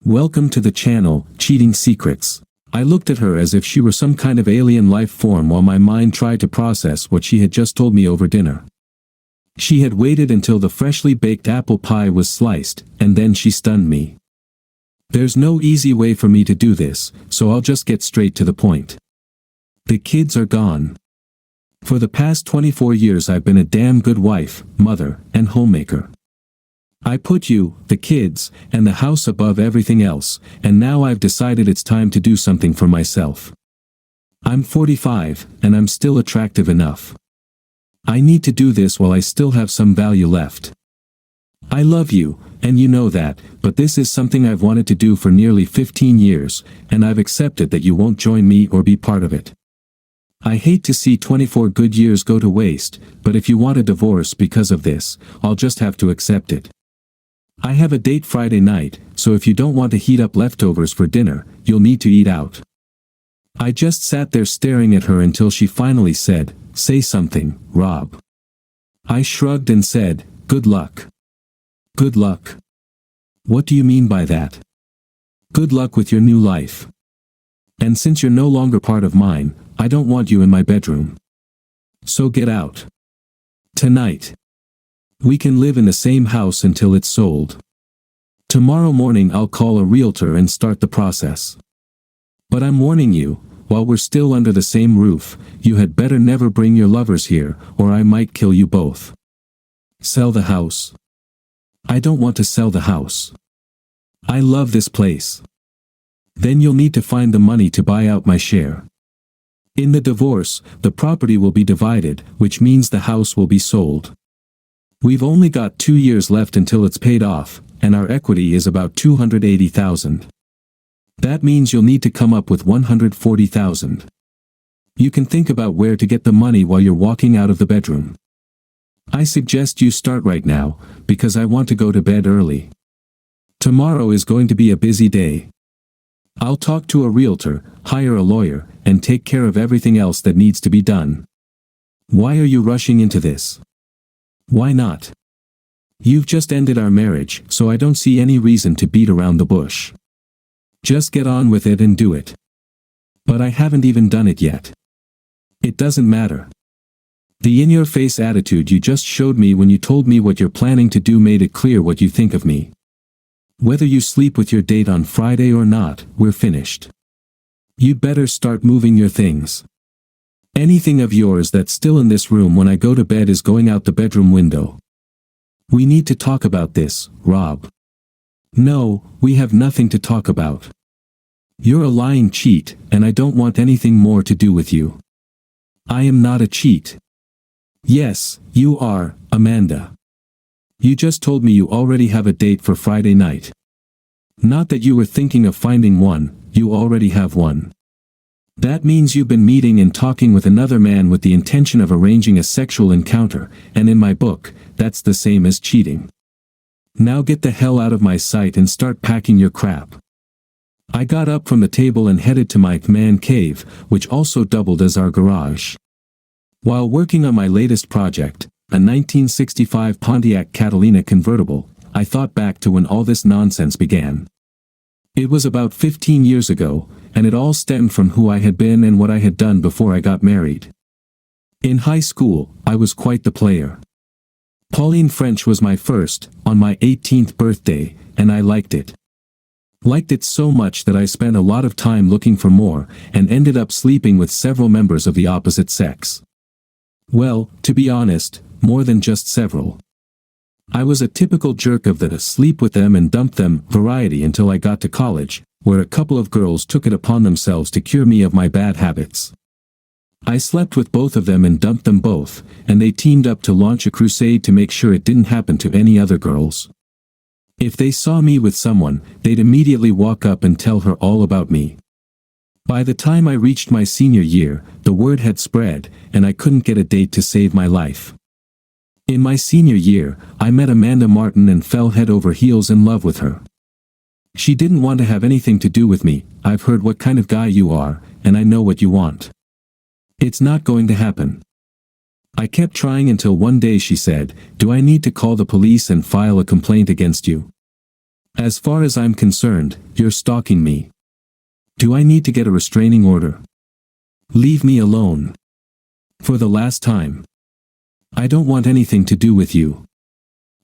Welcome to the channel, Cheating Secrets. I looked at her as if she were some kind of alien life form while my mind tried to process what she had just told me over dinner. She had waited until the freshly baked apple pie was sliced, and then she stunned me. There's no easy way for me to do this, so I'll just get straight to the point. The kids are gone. For the past 24 years I've been a damn good wife, mother, and homemaker. I put you, the kids, and the house above everything else, and now I've decided it's time to do something for myself. I'm 45, and I'm still attractive enough. I need to do this while I still have some value left. I love you, and you know that, but this is something I've wanted to do for nearly 15 years, and I've accepted that you won't join me or be part of it. I hate to see 24 good years go to waste, but if you want a divorce because of this, I'll just have to accept it. I have a date Friday night, so if you don't want to heat up leftovers for dinner, you'll need to eat out. I just sat there staring at her until she finally said, "Say something, Rob." I shrugged and said, "Good luck." Good luck? What do you mean by that? Good luck with your new life. And since you're no longer part of mine, I don't want you in my bedroom. So get out. Tonight. We can live in the same house until it's sold. Tomorrow morning I'll call a realtor and start the process. But I'm warning you, while we're still under the same roof, you had better never bring your lovers here, or I might kill you both. Sell the house. I don't want to sell the house. I love this place. Then you'll need to find the money to buy out my share. In the divorce, the property will be divided, which means the house will be sold. We've only got 2 years left until it's paid off, and our equity is about $280,000. That means you'll need to come up with $140,000. You can think about where to get the money while you're walking out of the bedroom. I suggest you start right now, because I want to go to bed early. Tomorrow is going to be a busy day. I'll talk to a realtor, hire a lawyer, and take care of everything else that needs to be done. Why are you rushing into this? Why not? You've just ended our marriage, so I don't see any reason to beat around the bush. Just get on with it and do it. But I haven't even done it yet. It doesn't matter. The in-your-face attitude you just showed me when you told me what you're planning to do made it clear what you think of me. Whether you sleep with your date on Friday or not, we're finished. You'd better start moving your things. Anything of yours that's still in this room when I go to bed is going out the bedroom window. We need to talk about this, Rob. No, we have nothing to talk about. You're a lying cheat, and I don't want anything more to do with you. I am not a cheat. Yes, you are, Amanda. You just told me you already have a date for Friday night. Not that you were thinking of finding one, you already have one. That means you've been meeting and talking with another man with the intention of arranging a sexual encounter, and in my book, that's the same as cheating. Now get the hell out of my sight and start packing your crap. I got up from the table and headed to my man cave, which also doubled as our garage. While working on my latest project, a 1965 Pontiac Catalina convertible, I thought back to when all this nonsense began. It was about 15 years ago, and it all stemmed from who I had been and what I had done before I got married. In high school, I was quite the player. Pauline French was my first, on my 18th birthday, and I liked it. Liked it so much that I spent a lot of time looking for more, and ended up sleeping with several members of the opposite sex. Well, to be honest, more than just several. I was a typical jerk of the sleep with them and dump them variety until I got to college, where a couple of girls took it upon themselves to cure me of my bad habits. I slept with both of them and dumped them both, and they teamed up to launch a crusade to make sure it didn't happen to any other girls. If they saw me with someone, they'd immediately walk up and tell her all about me. By the time I reached my senior year, the word had spread, and I couldn't get a date to save my life. In my senior year, I met Amanda Martin and fell head over heels in love with her. She didn't want to have anything to do with me. I've heard what kind of guy you are, and I know what you want. It's not going to happen. I kept trying until one day she said, "Do I need to call the police and file a complaint against you?" As far as I'm concerned, you're stalking me. Do I need to get a restraining order? Leave me alone. For the last time. I don't want anything to do with you.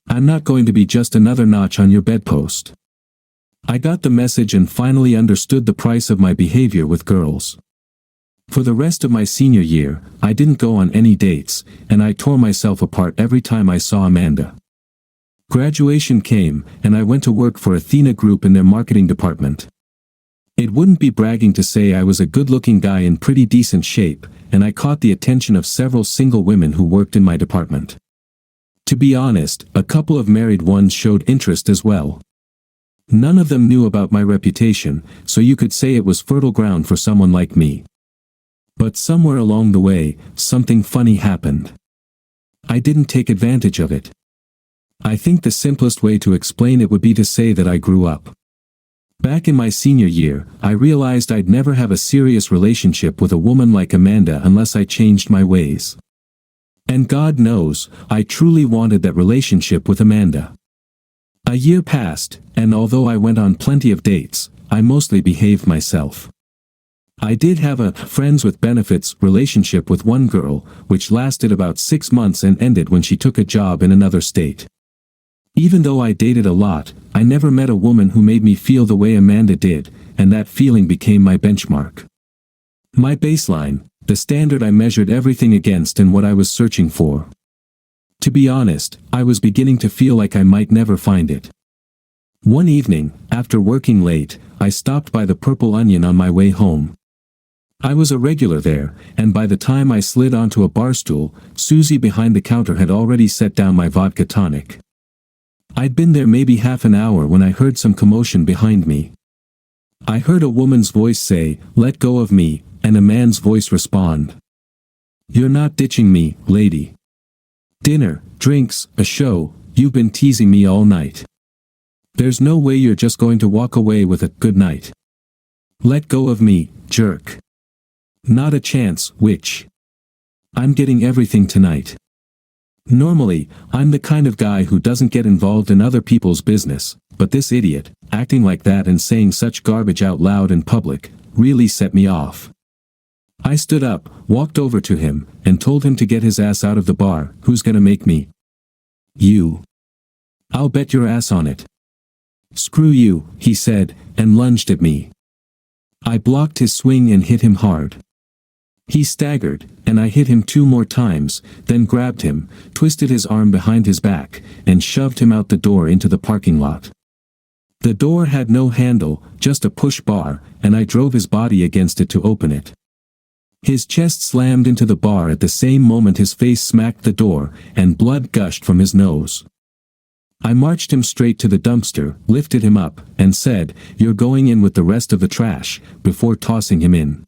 I'm not going to be just another notch on your bedpost. I got the message and finally understood the price of my behavior with girls. For the rest of my senior year, I didn't go on any dates, and I tore myself apart every time I saw Amanda. Graduation came, and I went to work for Athena Group in their marketing department. It wouldn't be bragging to say I was a good-looking guy in pretty decent shape, and I caught the attention of several single women who worked in my department. To be honest, a couple of married ones showed interest as well. None of them knew about my reputation, so you could say it was fertile ground for someone like me. But somewhere along the way, something funny happened. I didn't take advantage of it. I think the simplest way to explain it would be to say that I grew up. Back in my senior year, I realized I'd never have a serious relationship with a woman like Amanda unless I changed my ways. And God knows, I truly wanted that relationship with Amanda. A year passed, and although I went on plenty of dates, I mostly behaved myself. I did have a friends with benefits relationship with one girl, which lasted about 6 months and ended when she took a job in another state. Even though I dated a lot, I never met a woman who made me feel the way Amanda did, and that feeling became my benchmark. My baseline, the standard I measured everything against and what I was searching for. To be honest, I was beginning to feel like I might never find it. One evening, after working late, I stopped by the Purple Onion on my way home. I was a regular there, and by the time I slid onto a bar stool, Susie behind the counter had already set down my vodka tonic. I'd been there maybe half an hour when I heard some commotion behind me. I heard a woman's voice say, "Let go of me," and a man's voice respond, "You're not ditching me, lady. Dinner, drinks, a show, you've been teasing me all night. There's no way you're just going to walk away with a good night. Let go of me, jerk. Not a chance, witch. I'm getting everything tonight." Normally, I'm the kind of guy who doesn't get involved in other people's business, but this idiot, acting like that and saying such garbage out loud in public, really set me off. I stood up, walked over to him, and told him to get his ass out of the bar. "Who's gonna make me?" "You." "I'll bet your ass on it." "Screw you," he said, and lunged at me. I blocked his swing and hit him hard. He staggered, and I hit him 2 more times, then grabbed him, twisted his arm behind his back, and shoved him out the door into the parking lot. The door had no handle, just a push bar, and I drove his body against it to open it. His chest slammed into the bar at the same moment his face smacked the door, and blood gushed from his nose. I marched him straight to the dumpster, lifted him up, and said, "You're going in with the rest of the trash," before tossing him in.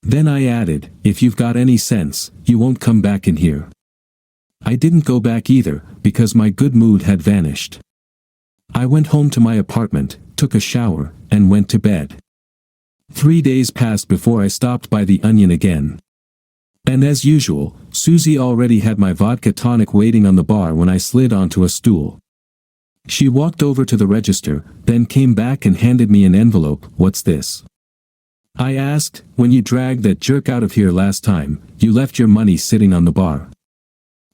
Then I added, "If you've got any sense, you won't come back in here." I didn't go back either, because my good mood had vanished. I went home to my apartment, took a shower, and went to bed. 3 days passed before I stopped by the Onion again. And as usual, Susie already had my vodka tonic waiting on the bar when I slid onto a stool. She walked over to the register, then came back and handed me an envelope. "What's this?" I asked. "When you dragged that jerk out of here last time, you left your money sitting on the bar.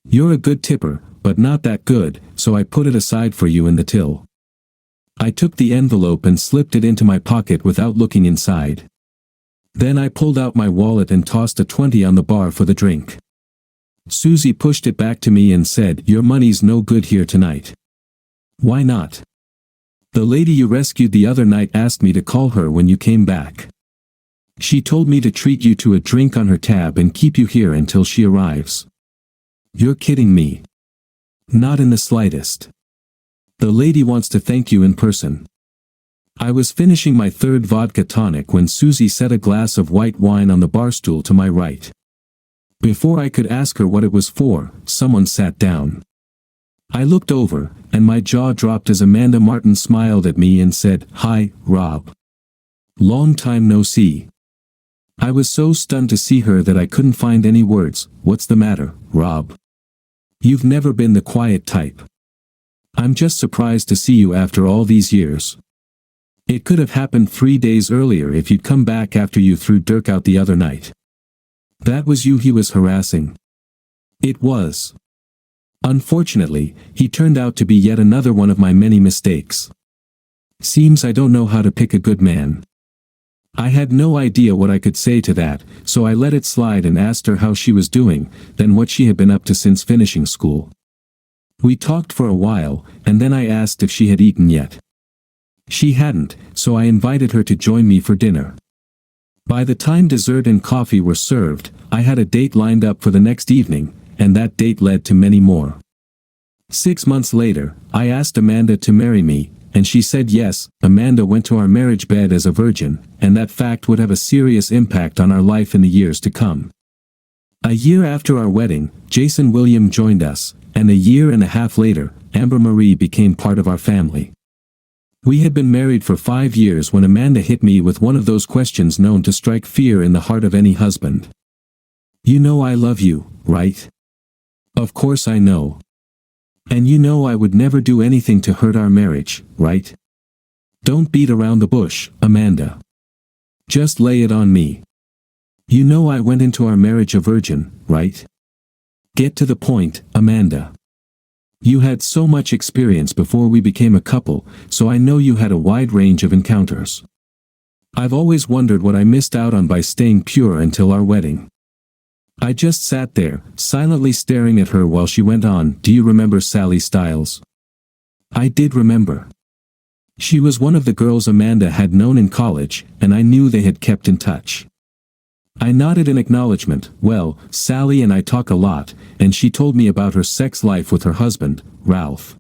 You're a good tipper, but not that good, so I put it aside for you in the till." I took the envelope and slipped it into my pocket without looking inside. Then I pulled out my wallet and tossed a 20 on the bar for the drink. Susie pushed it back to me and said, "Your money's no good here tonight." "Why not?" "The lady you rescued the other night asked me to call her when you came back. She told me to treat you to a drink on her tab and keep you here until she arrives." "You're kidding me." "Not in the slightest. The lady wants to thank you in person." I was finishing my 3rd vodka tonic when Susie set a glass of white wine on the bar stool to my right. Before I could ask her what it was for, someone sat down. I looked over, and my jaw dropped as Amanda Martin smiled at me and said, "Hi, Rob. Long time no see." I was so stunned to see her that I couldn't find any words. "What's the matter, Rob? You've never been the quiet type." I'm just surprised to see you after all these years. It could have happened 3 days earlier if you'd come back after you threw Dirk out the other night. That was you he was harassing. It was. Unfortunately, he turned out to be yet another one of my many mistakes. Seems I don't know how to pick a good man. I had no idea what I could say to that, so I let it slide and asked her how she was doing, then what she had been up to since finishing school. We talked for a while, and then I asked if she had eaten yet. She hadn't, so I invited her to join me for dinner. By the time dessert and coffee were served, I had a date lined up for the next evening, and that date led to many more. 6 months later, I asked Amanda to marry me, and she said yes. Amanda went to our marriage bed as a virgin, and that fact would have a serious impact on our life in the years to come. A year after our wedding, Jason William joined us, and a year and a half later, Amber Marie became part of our family. We had been married for 5 years when Amanda hit me with one of those questions known to strike fear in the heart of any husband. You know I love you, right? Of course I know. And you know I would never do anything to hurt our marriage, right? Don't beat around the bush, Amanda. Just lay it on me. You know I went into our marriage a virgin, right? Get to the point, Amanda. You had so much experience before we became a couple, so I know you had a wide range of encounters. I've always wondered what I missed out on by staying pure until our wedding. I just sat there, silently staring at her while she went on. Do you remember Sally Stiles? I did remember. She was one of the girls Amanda had known in college, and I knew they had kept in touch. I nodded in acknowledgement. Well, Sally and I talk a lot, and she told me about her sex life with her husband, Ralph.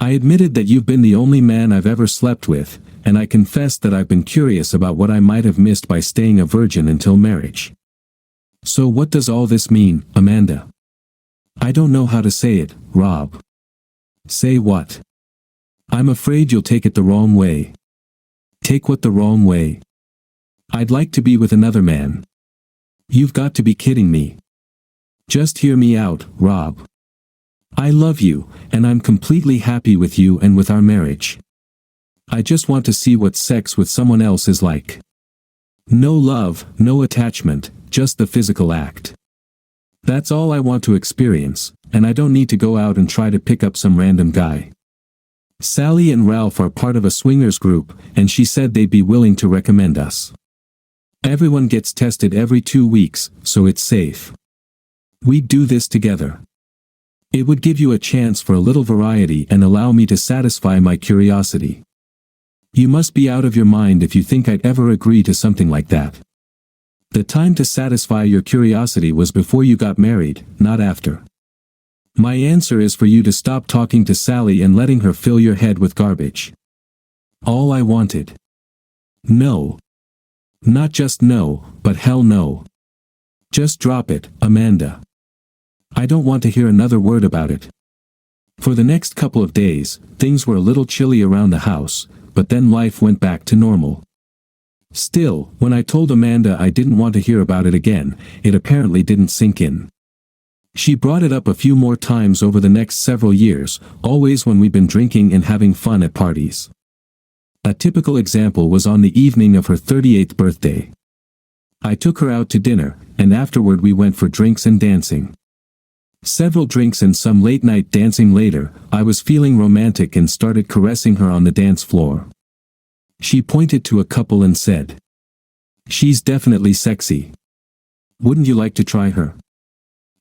I admitted that you've been the only man I've ever slept with, and I confessed that I've been curious about what I might have missed by staying a virgin until marriage. So what does all this mean, Amanda? I don't know how to say it, Rob. Say what? I'm afraid you'll take it the wrong way. Take what the wrong way? I'd like to be with another man. You've got to be kidding me. Just hear me out, Rob. I love you, and I'm completely happy with you and with our marriage. I just want to see what sex with someone else is like. No love, no attachment, just the physical act. That's all I want to experience, and I don't need to go out and try to pick up some random guy. Sally and Ralph are part of a swingers group, and she said they'd be willing to recommend us. Everyone gets tested every 2 weeks, so it's safe. We'd do this together. It would give you a chance for a little variety and allow me to satisfy my curiosity. You must be out of your mind if you think I'd ever agree to something like that. The time to satisfy your curiosity was before you got married, not after. My answer is for you to stop talking to Sally and letting her fill your head with garbage. All I wanted. No. Not just no, but hell no. Just drop it, Amanda. I don't want to hear another word about it. For the next couple of days, things were a little chilly around the house, but then life went back to normal. Still, when I told Amanda I didn't want to hear about it again, it apparently didn't sink in. She brought it up a few more times over the next several years, always when we'd been drinking and having fun at parties. A typical example was on the evening of her 38th birthday. I took her out to dinner, and afterward we went for drinks and dancing. Several drinks and some late-night dancing later, I was feeling romantic and started caressing her on the dance floor. She pointed to a couple and said, "She's definitely sexy. Wouldn't you like to try her?"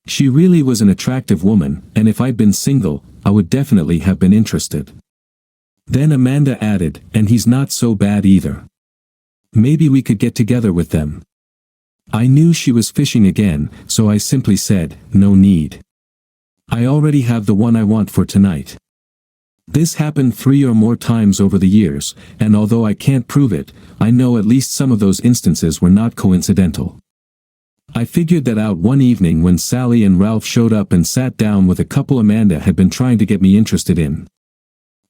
She really was an attractive woman, and if I'd been single, I would definitely have been interested. Then Amanda added, "And he's not so bad either. Maybe we could get together with them." I knew she was fishing again, so I simply said, "No need. I already have the one I want for tonight." This happened 3 or more times over the years, and although I can't prove it, I know at least some of those instances were not coincidental. I figured that out one evening when Sally and Ralph showed up and sat down with a couple Amanda had been trying to get me interested in.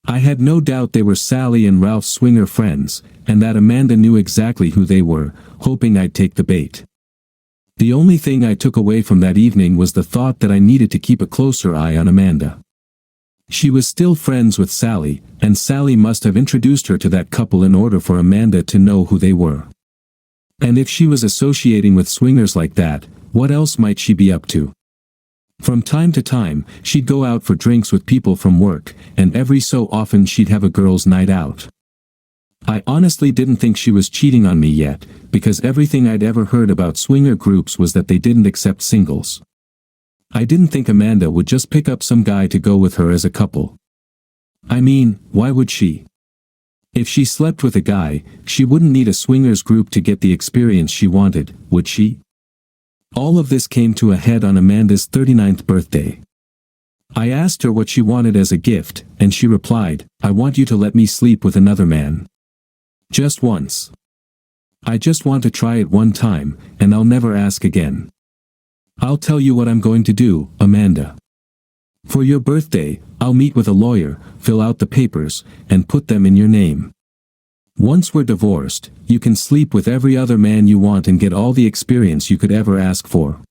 I had no doubt they were Sally and Ralph's swinger friends, and that Amanda knew exactly who they were, hoping I'd take the bait. The only thing I took away from that evening was the thought that I needed to keep a closer eye on Amanda. She was still friends with Sally, and Sally must have introduced her to that couple in order for Amanda to know who they were. And if she was associating with swingers like that, what else might she be up to? From time to time, she'd go out for drinks with people from work, and every so often she'd have a girls' night out. I honestly didn't think she was cheating on me yet, because everything I'd ever heard about swinger groups was that they didn't accept singles. I didn't think Amanda would just pick up some guy to go with her as a couple. I mean, why would she? If she slept with a guy, she wouldn't need a swingers group to get the experience she wanted, would she? All of this came to a head on Amanda's 39th birthday. I asked her what she wanted as a gift, and she replied, "I want you to let me sleep with another man. Just once. I just want to try it one time, and I'll never ask again. I'll tell you what I'm going to do, Amanda. For your birthday, I'll meet with a lawyer, fill out the papers, and put them in your name. Once we're divorced, you can sleep with every other man you want and get all the experience you could ever ask for.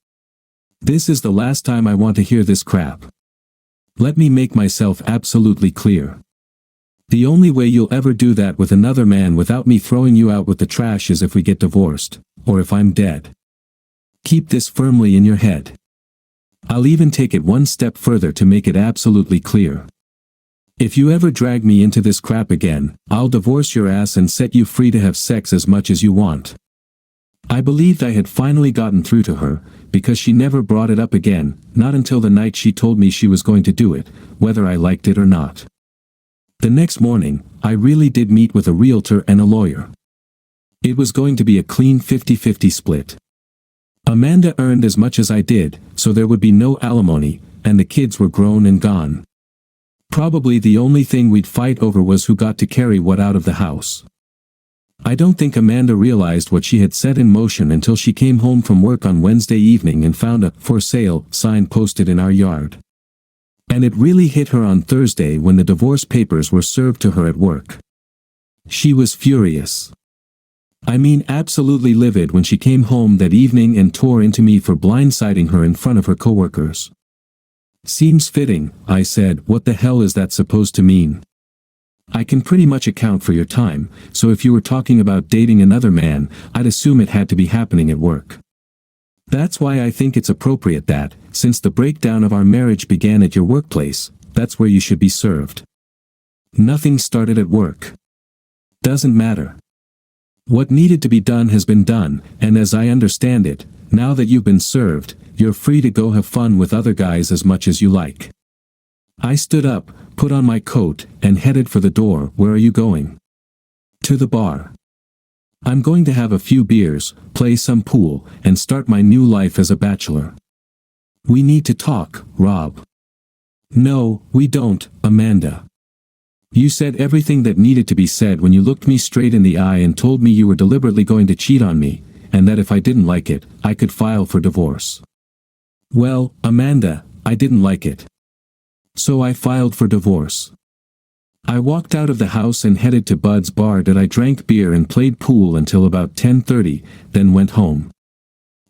This is the last time I want to hear this crap. Let me make myself absolutely clear. The only way you'll ever do that with another man without me throwing you out with the trash is if we get divorced, or if I'm dead. Keep this firmly in your head. I'll even take it one step further to make it absolutely clear. If you ever drag me into this crap again, I'll divorce your ass and set you free to have sex as much as you want." I believed I had finally gotten through to her, because she never brought it up again, not until the night she told me she was going to do it, whether I liked it or not. The next morning, I really did meet with a realtor and a lawyer. It was going to be a clean 50-50 split. Amanda earned as much as I did, so there would be no alimony, and the kids were grown and gone. Probably the only thing we'd fight over was who got to carry what out of the house. I don't think Amanda realized what she had set in motion until she came home from work on Wednesday evening and found a "for sale" sign posted in our yard. And it really hit her on Thursday when the divorce papers were served to her at work. She was furious. I mean absolutely livid when she came home that evening and tore into me for blindsiding her in front of her coworkers. "Seems fitting," I said. "What the hell is that supposed to mean? I can pretty much account for your time, so if you were talking about dating another man, I'd assume it had to be happening at work. That's why I think it's appropriate that, since the breakdown of our marriage began at your workplace, that's where you should be served. Nothing started at work. Doesn't matter. What needed to be done has been done, and as I understand it, now that you've been served, you're free to go have fun with other guys as much as you like." I stood up, put on my coat, and headed for the door. "Where are you going?" "To the bar. I'm going to have a few beers, play some pool, and start my new life as a bachelor." "We need to talk, Rob." "No, we don't, Amanda. You said everything that needed to be said when you looked me straight in the eye and told me you were deliberately going to cheat on me, and that if I didn't like it, I could file for divorce." "Well, Amanda, I didn't like it. So I filed for divorce." I walked out of the house and headed to Bud's bar that I drank beer and played pool until about 10:30, then went home.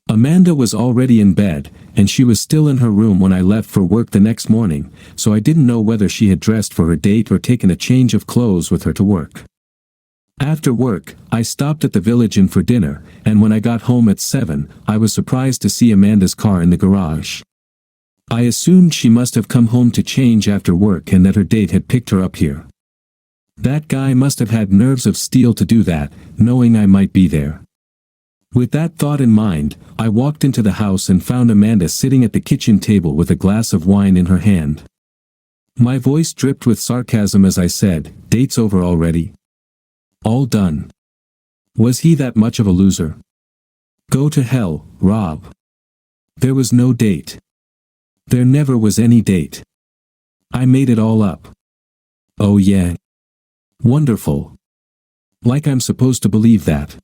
Amanda was already in bed, and she was still in her room when I left for work the next morning, so I didn't know whether she had dressed for her date or taken a change of clothes with her to work. After work, I stopped at the Village Inn for dinner, and when I got home at 7, I was surprised to see Amanda's car in the garage. I assumed she must have come home to change after work and that her date had picked her up here. That guy must have had nerves of steel to do that, knowing I might be there. With that thought in mind, I walked into the house and found Amanda sitting at the kitchen table with a glass of wine in her hand. My voice dripped with sarcasm as I said, "Date's over already? All done? Was he that much of a loser? Go to hell, Rob. There was no date. There never was any date. I made it all up." "Oh yeah? Wonderful. Like I'm supposed to believe that.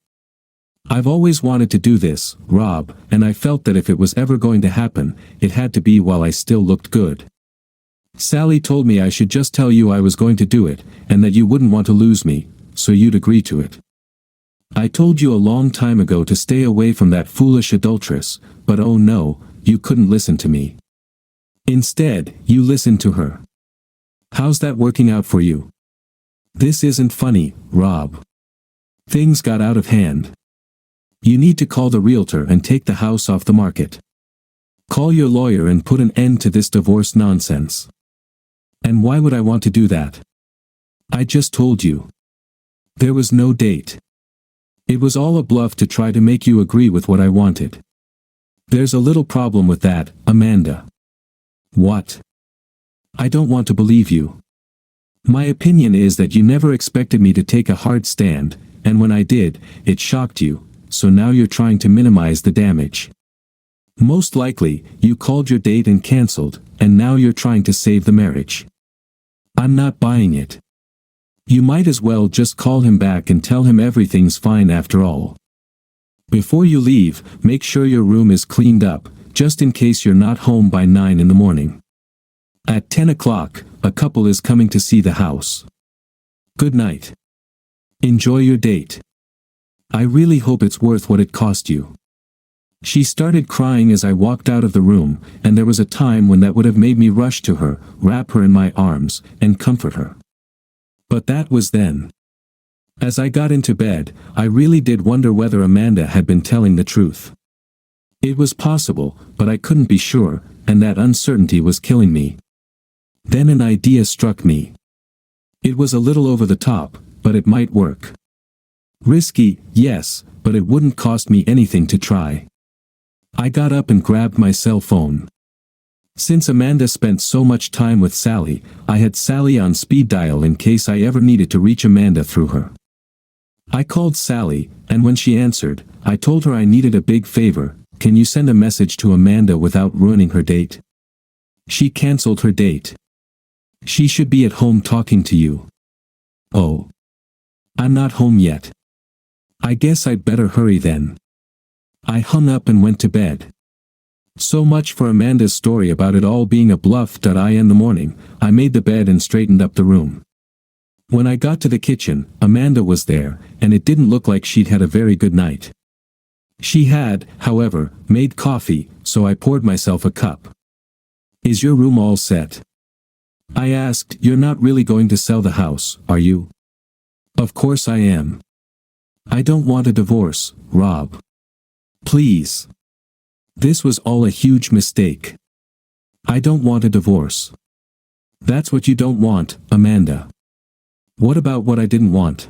I've always wanted to do this, Rob, and I felt that if it was ever going to happen, it had to be while I still looked good. Sally told me I should just tell you I was going to do it, and that you wouldn't want to lose me, so you'd agree to it. I told you a long time ago to stay away from that foolish adulteress, but oh no, you couldn't listen to me. Instead, you listened to her. How's that working out for you? This isn't funny, Rob. Things got out of hand. You need to call the realtor and take the house off the market. Call your lawyer and put an end to this divorce nonsense. And why would I want to do that? I just told you. There was no date. It was all a bluff to try to make you agree with what I wanted. There's a little problem with that, Amanda. What? I don't want to believe you. My opinion is that you never expected me to take a hard stand, and when I did, it shocked you, so now you're trying to minimize the damage. Most likely, you called your date and canceled, and now you're trying to save the marriage. I'm not buying it. You might as well just call him back and tell him everything's fine after all. Before you leave, make sure your room is cleaned up, just in case you're not home by 9 in the morning. At 10 o'clock, a couple is coming to see the house. Good night. Enjoy your date. I really hope it's worth what it cost you. She started crying as I walked out of the room, and there was a time when that would have made me rush to her, wrap her in my arms, and comfort her. But that was then. As I got into bed, I really did wonder whether Amanda had been telling the truth. It was possible, but I couldn't be sure, and that uncertainty was killing me. Then an idea struck me. It was a little over the top, but it might work. Risky, yes, but it wouldn't cost me anything to try. I got up and grabbed my cell phone. Since Amanda spent so much time with Sally, I had Sally on speed dial in case I ever needed to reach Amanda through her. I called Sally, and when she answered, I told her I needed a big favor. Can you send a message to Amanda without ruining her date? She canceled her date. She should be at home talking to you. Oh. I'm not home yet. I guess I'd better hurry then. I hung up and went to bed. So much for Amanda's story about it all being a bluff. In the morning, I made the bed and straightened up the room. When I got to the kitchen, Amanda was there, and it didn't look like she'd had a very good night. She had, however, made coffee, so I poured myself a cup. Is your room all set? I asked. You're not really going to sell the house, are you? Of course I am. I don't want a divorce, Rob. Please. This was all a huge mistake. I don't want a divorce. That's what you don't want, Amanda. What about what I didn't want?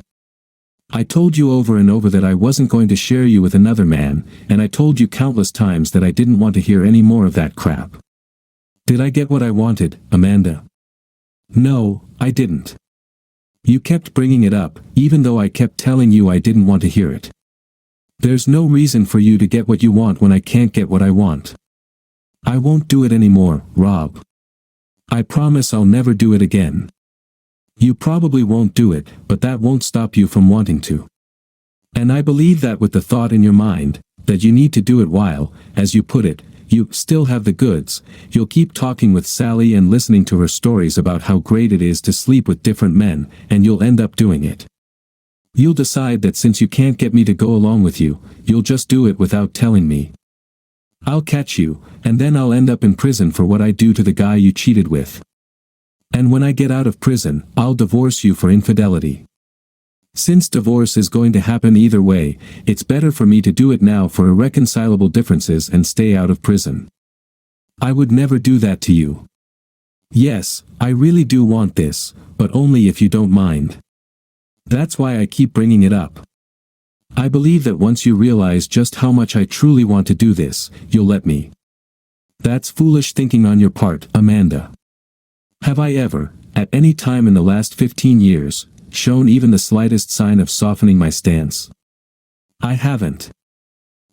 I told you over and over that I wasn't going to share you with another man, and I told you countless times that I didn't want to hear any more of that crap. Did I get what I wanted, Amanda? No, I didn't. You kept bringing it up, even though I kept telling you I didn't want to hear it. There's no reason for you to get what you want when I can't get what I want. I won't do it anymore, Rob. I promise I'll never do it again. You probably won't do it, but that won't stop you from wanting to. And I believe that with the thought in your mind, that you need to do it while, as you put it, you still have the goods, you'll keep talking with Sally and listening to her stories about how great it is to sleep with different men, and you'll end up doing it. You'll decide that since you can't get me to go along with you, you'll just do it without telling me. I'll catch you, and then I'll end up in prison for what I do to the guy you cheated with. And when I get out of prison, I'll divorce you for infidelity. Since divorce is going to happen either way, it's better for me to do it now for irreconcilable differences and stay out of prison. I would never do that to you. Yes, I really do want this, but only if you don't mind. That's why I keep bringing it up. I believe that once you realize just how much I truly want to do this, you'll let me. That's foolish thinking on your part, Amanda. Have I ever, at any time in the last 15 years, shown even the slightest sign of softening my stance? I haven't.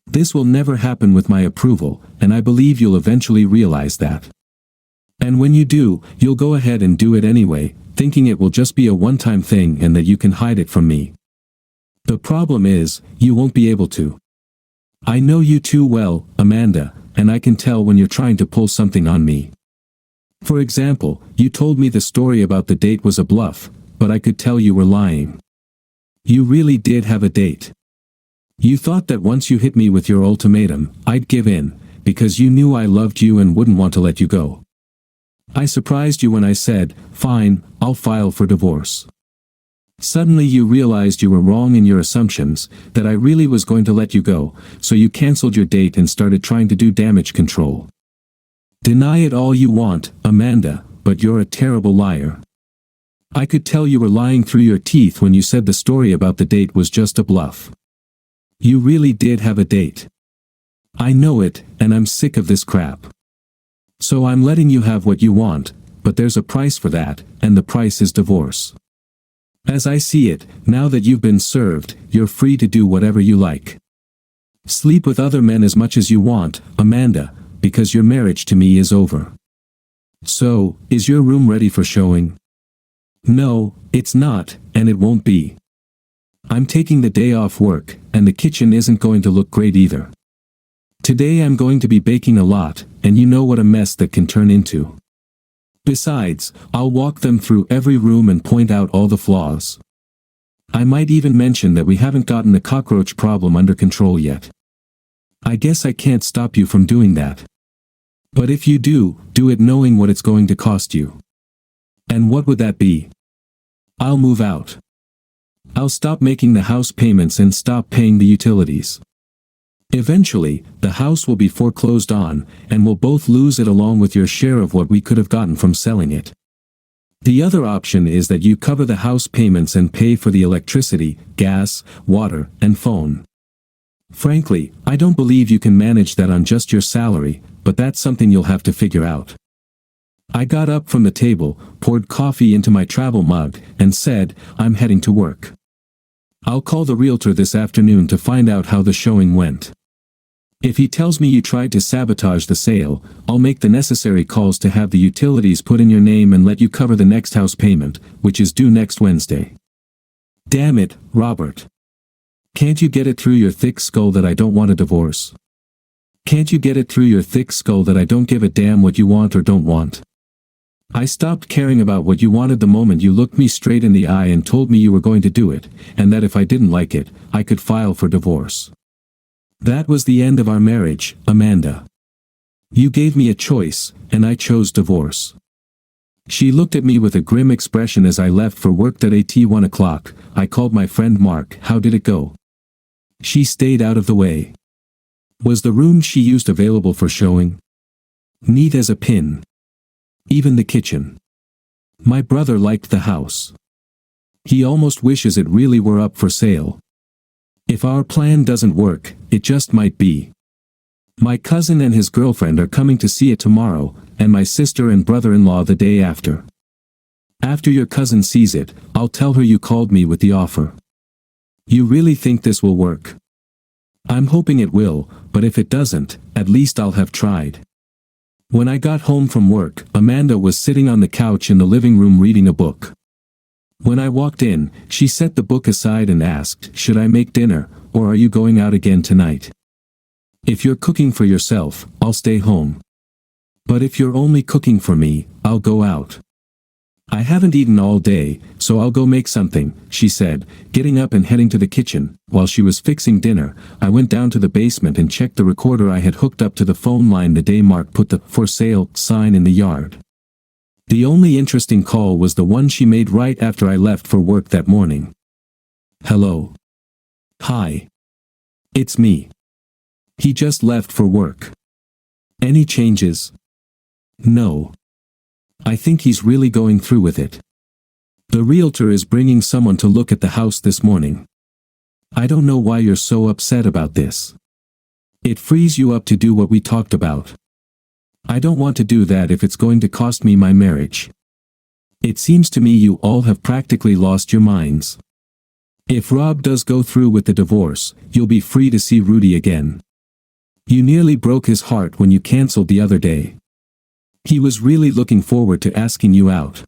This will never happen with my approval, and I believe you'll eventually realize that. And when you do, you'll go ahead and do it anyway, thinking it will just be a one-time thing and that you can hide it from me. The problem is, you won't be able to. I know you too well, Amanda, and I can tell when you're trying to pull something on me. For example, you told me the story about the date was a bluff, but I could tell you were lying. You really did have a date. You thought that once you hit me with your ultimatum, I'd give in, because you knew I loved you and wouldn't want to let you go. I surprised you when I said, fine, I'll file for divorce. Suddenly you realized you were wrong in your assumptions, that I really was going to let you go, so you canceled your date and started trying to do damage control. Deny it all you want, Amanda, but you're a terrible liar. I could tell you were lying through your teeth when you said the story about the date was just a bluff. You really did have a date. I know it, and I'm sick of this crap. So I'm letting you have what you want, but there's a price for that, and the price is divorce. As I see it, now that you've been served, you're free to do whatever you like. Sleep with other men as much as you want, Amanda, because your marriage to me is over. So, is your room ready for showing? No, it's not, and it won't be. I'm taking the day off work, and the kitchen isn't going to look great either. Today I'm going to be baking a lot, and you know what a mess that can turn into. Besides, I'll walk them through every room and point out all the flaws. I might even mention that we haven't gotten the cockroach problem under control yet. I guess I can't stop you from doing that. But if you do, do it knowing what it's going to cost you. And what would that be? I'll move out. I'll stop making the house payments and stop paying the utilities. Eventually, the house will be foreclosed on, and we'll both lose it along with your share of what we could have gotten from selling it. The other option is that you cover the house payments and pay for the electricity, gas, water, and phone. Frankly, I don't believe you can manage that on just your salary, but that's something you'll have to figure out. I got up from the table, poured coffee into my travel mug, and said, I'm heading to work. I'll call the realtor this afternoon to find out how the showing went. If he tells me you tried to sabotage the sale, I'll make the necessary calls to have the utilities put in your name and let you cover the next house payment, which is due next Wednesday. Damn it, Robert. Can't you get it through your thick skull that I don't want a divorce? Can't you get it through your thick skull that I don't give a damn what you want or don't want? I stopped caring about what you wanted the moment you looked me straight in the eye and told me you were going to do it, and that if I didn't like it, I could file for divorce. That was the end of our marriage, Amanda. You gave me a choice, and I chose divorce. She looked at me with a grim expression as I left for work at 1 o'clock. I called my friend Mark. How did it go? She stayed out of the way. Was the room she used available for showing? Neat as a pin. Even the kitchen. My brother liked the house. He almost wishes it really were up for sale. If our plan doesn't work, it just might be. My cousin and his girlfriend are coming to see it tomorrow, and my sister and brother-in-law the day after. After your cousin sees it, I'll tell her you called me with the offer. You really think this will work? I'm hoping it will, but if it doesn't, at least I'll have tried. When I got home from work, Amanda was sitting on the couch in the living room reading a book. When I walked in, she set the book aside and asked, should I make dinner, or are you going out again tonight? If you're cooking for yourself, I'll stay home. But if you're only cooking for me, I'll go out. I haven't eaten all day, so I'll go make something, she said, getting up and heading to the kitchen. While she was fixing dinner, I went down to the basement and checked the recorder I had hooked up to the phone line the day Mark put the "for sale" sign in the yard. The only interesting call was the one she made right after I left for work that morning. Hello. Hi. It's me. He just left for work. Any changes? No. I think he's really going through with it. The realtor is bringing someone to look at the house this morning. I don't know why you're so upset about this. It frees you up to do what we talked about. I don't want to do that if it's going to cost me my marriage. It seems to me you all have practically lost your minds. If Rob does go through with the divorce, you'll be free to see Rudy again. You nearly broke his heart when you canceled the other day. He was really looking forward to asking you out.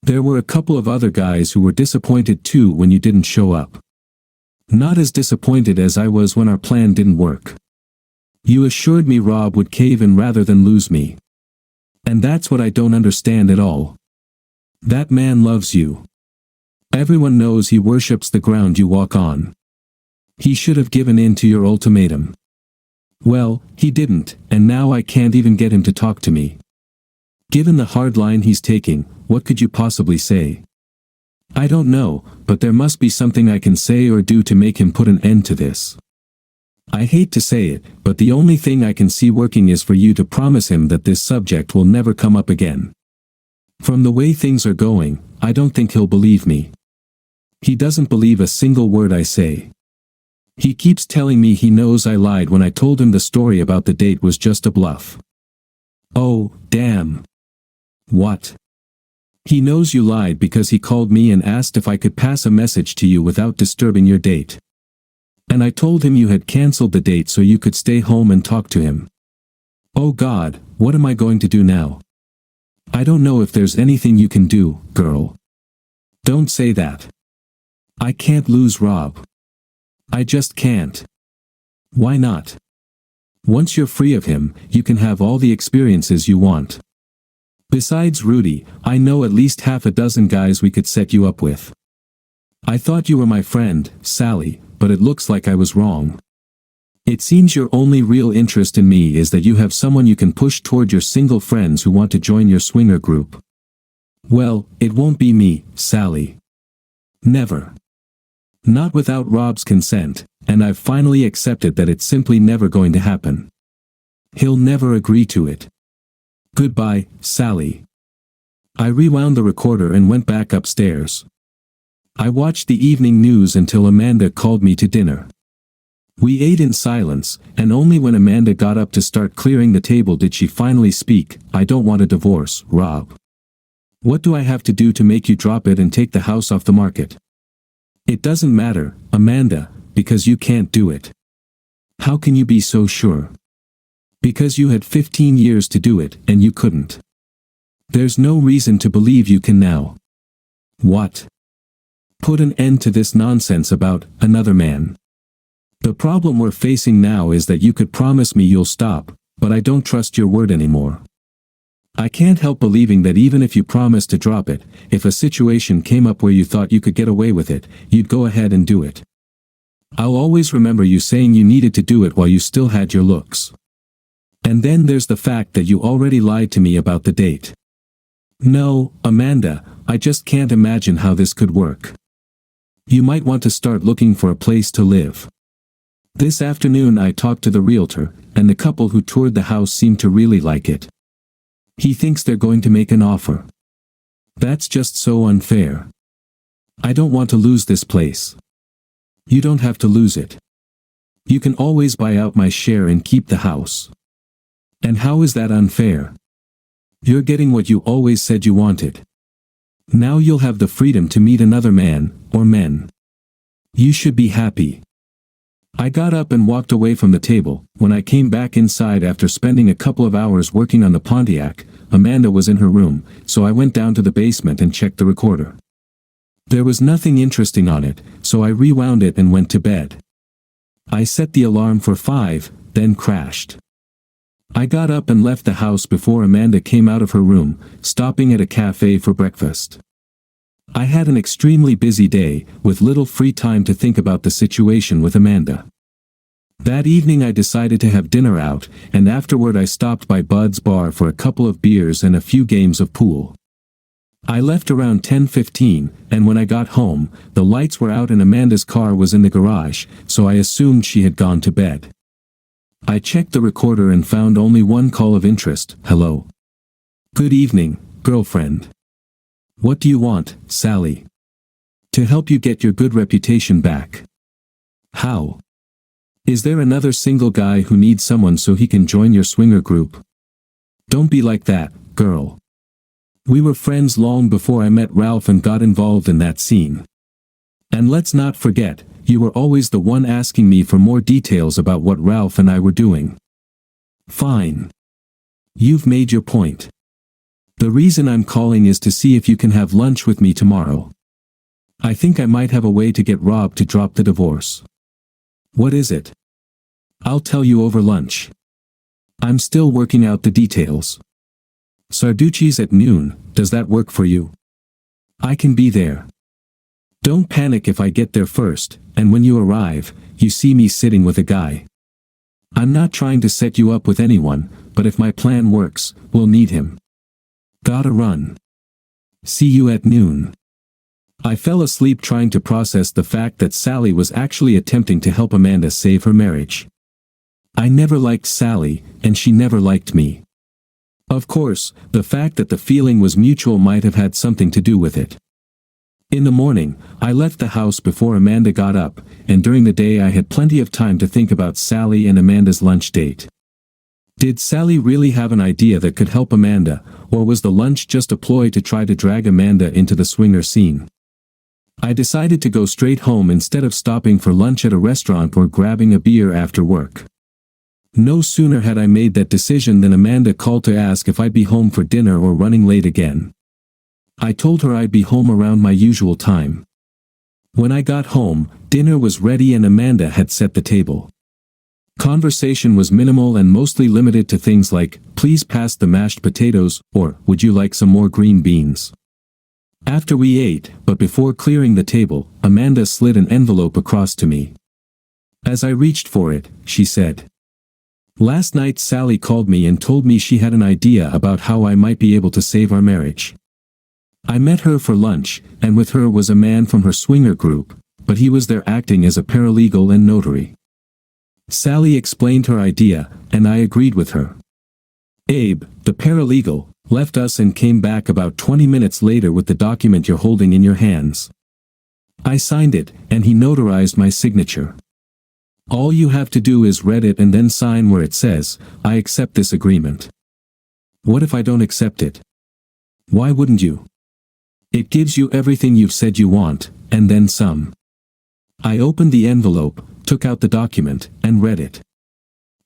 There were a couple of other guys who were disappointed too when you didn't show up. Not as disappointed as I was when our plan didn't work. You assured me Rob would cave in rather than lose me. And that's what I don't understand at all. That man loves you. Everyone knows he worships the ground you walk on. He should have given in to your ultimatum. Well, he didn't, and now I can't even get him to talk to me. Given the hard line he's taking, what could you possibly say? I don't know, but there must be something I can say or do to make him put an end to this. I hate to say it, but the only thing I can see working is for you to promise him that this subject will never come up again. From the way things are going, I don't think he'll believe me. He doesn't believe a single word I say. He keeps telling me he knows I lied when I told him the story about the date was just a bluff. Oh, damn. What? He knows you lied because he called me and asked if I could pass a message to you without disturbing your date. And I told him you had cancelled the date so you could stay home and talk to him. Oh God, what am I going to do now? I don't know if there's anything you can do, girl. Don't say that. I can't lose Rob. I just can't. Why not? Once you're free of him, you can have all the experiences you want. Besides Rudy, I know at least half a dozen guys we could set you up with. I thought you were my friend, Sally, but it looks like I was wrong. It seems your only real interest in me is that you have someone you can push toward your single friends who want to join your swinger group. Well, it won't be me, Sally. Never. Not without Rob's consent, and I've finally accepted that it's simply never going to happen. He'll never agree to it. Goodbye, Sally. I rewound the recorder and went back upstairs. I watched the evening news until Amanda called me to dinner. We ate in silence, and only when Amanda got up to start clearing the table did she finally speak. I don't want a divorce, Rob. What do I have to do to make you drop it and take the house off the market? It doesn't matter, Amanda, because you can't do it. How can you be so sure? Because you had 15 years to do it, and you couldn't. There's no reason to believe you can now. What? Put an end to this nonsense about another man. The problem we're facing now is that you could promise me you'll stop, but I don't trust your word anymore. I can't help believing that even if you promised to drop it, if a situation came up where you thought you could get away with it, you'd go ahead and do it. I'll always remember you saying you needed to do it while you still had your looks. And then there's the fact that you already lied to me about the date. No, Amanda, I just can't imagine how this could work. You might want to start looking for a place to live. This afternoon I talked to the realtor, and the couple who toured the house seemed to really like it. He thinks they're going to make an offer. That's just so unfair. I don't want to lose this place. You don't have to lose it. You can always buy out my share and keep the house. And how is that unfair? You're getting what you always said you wanted. Now you'll have the freedom to meet another man, or men. You should be happy. I got up and walked away from the table. When I came back inside after spending a couple of hours working on the Pontiac, Amanda was in her room, so I went down to the basement and checked the recorder. There was nothing interesting on it, so I rewound it and went to bed. I set the alarm for 5, then crashed. I got up and left the house before Amanda came out of her room, stopping at a cafe for breakfast. I had an extremely busy day, with little free time to think about the situation with Amanda. That evening I decided to have dinner out, and afterward I stopped by Bud's bar for a couple of beers and a few games of pool. I left around 10:15, and when I got home, the lights were out and Amanda's car was in the garage, so I assumed she had gone to bed. I checked the recorder and found only one call of interest. Hello. Good evening, girlfriend. What do you want, Sally? To help you get your good reputation back. How? Is there another single guy who needs someone so he can join your swinger group? Don't be like that, girl. We were friends long before I met Ralph and got involved in that scene. And let's not forget, you were always the one asking me for more details about what Ralph and I were doing. Fine. You've made your point. The reason I'm calling is to see if you can have lunch with me tomorrow. I think I might have a way to get Rob to drop the divorce. What is it? I'll tell you over lunch. I'm still working out the details. Sarducci's at noon, does that work for you? I can be there. Don't panic if I get there first, and when you arrive, you see me sitting with a guy. I'm not trying to set you up with anyone, but if my plan works, we'll need him. Gotta run. See you at noon. I fell asleep trying to process the fact that Sally was actually attempting to help Amanda save her marriage. I never liked Sally, and she never liked me. Of course, the fact that the feeling was mutual might have had something to do with it. In the morning, I left the house before Amanda got up, and during the day I had plenty of time to think about Sally and Amanda's lunch date. Did Sally really have an idea that could help Amanda, or was the lunch just a ploy to try to drag Amanda into the swinger scene? I decided to go straight home instead of stopping for lunch at a restaurant or grabbing a beer after work. No sooner had I made that decision than Amanda called to ask if I'd be home for dinner or running late again. I told her I'd be home around my usual time. When I got home, dinner was ready and Amanda had set the table. Conversation was minimal and mostly limited to things like, "Please pass the mashed potatoes," or "Would you like some more green beans?" After we ate, but before clearing the table, Amanda slid an envelope across to me. As I reached for it, she said, "Last night Sally called me and told me she had an idea about how I might be able to save our marriage. I met her for lunch, and with her was a man from her swinger group, but he was there acting as a paralegal and notary. Sally explained her idea, and I agreed with her. Abe, the paralegal, left us and came back about 20 minutes later with the document you're holding in your hands. I signed it, and he notarized my signature. All you have to do is read it and then sign where it says, 'I accept this agreement.' What if I don't accept it? Why wouldn't you? It gives you everything you've said you want, and then some." I opened the envelope, took out the document, and read it.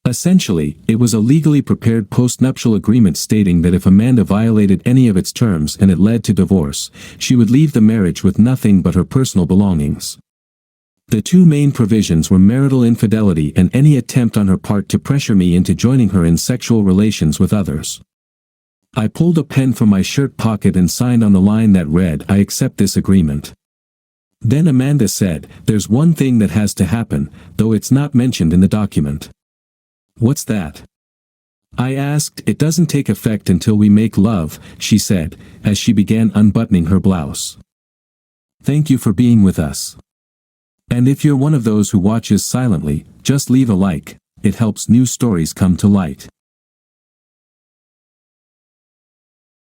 Essentially, it was a legally prepared postnuptial agreement stating that if Amanda violated any of its terms and it led to divorce, she would leave the marriage with nothing but her personal belongings. The two main provisions were marital infidelity and any attempt on her part to pressure me into joining her in sexual relations with others. I pulled a pen from my shirt pocket and signed on the line that read, "I accept this agreement." Then Amanda said, "There's one thing that has to happen, though it's not mentioned in the document." "What's that?" I asked. "It doesn't take effect until we make love," she said, as she began unbuttoning her blouse. "Thank you for being with us. And if you're one of those who watches silently, just leave a like, it helps new stories come to light."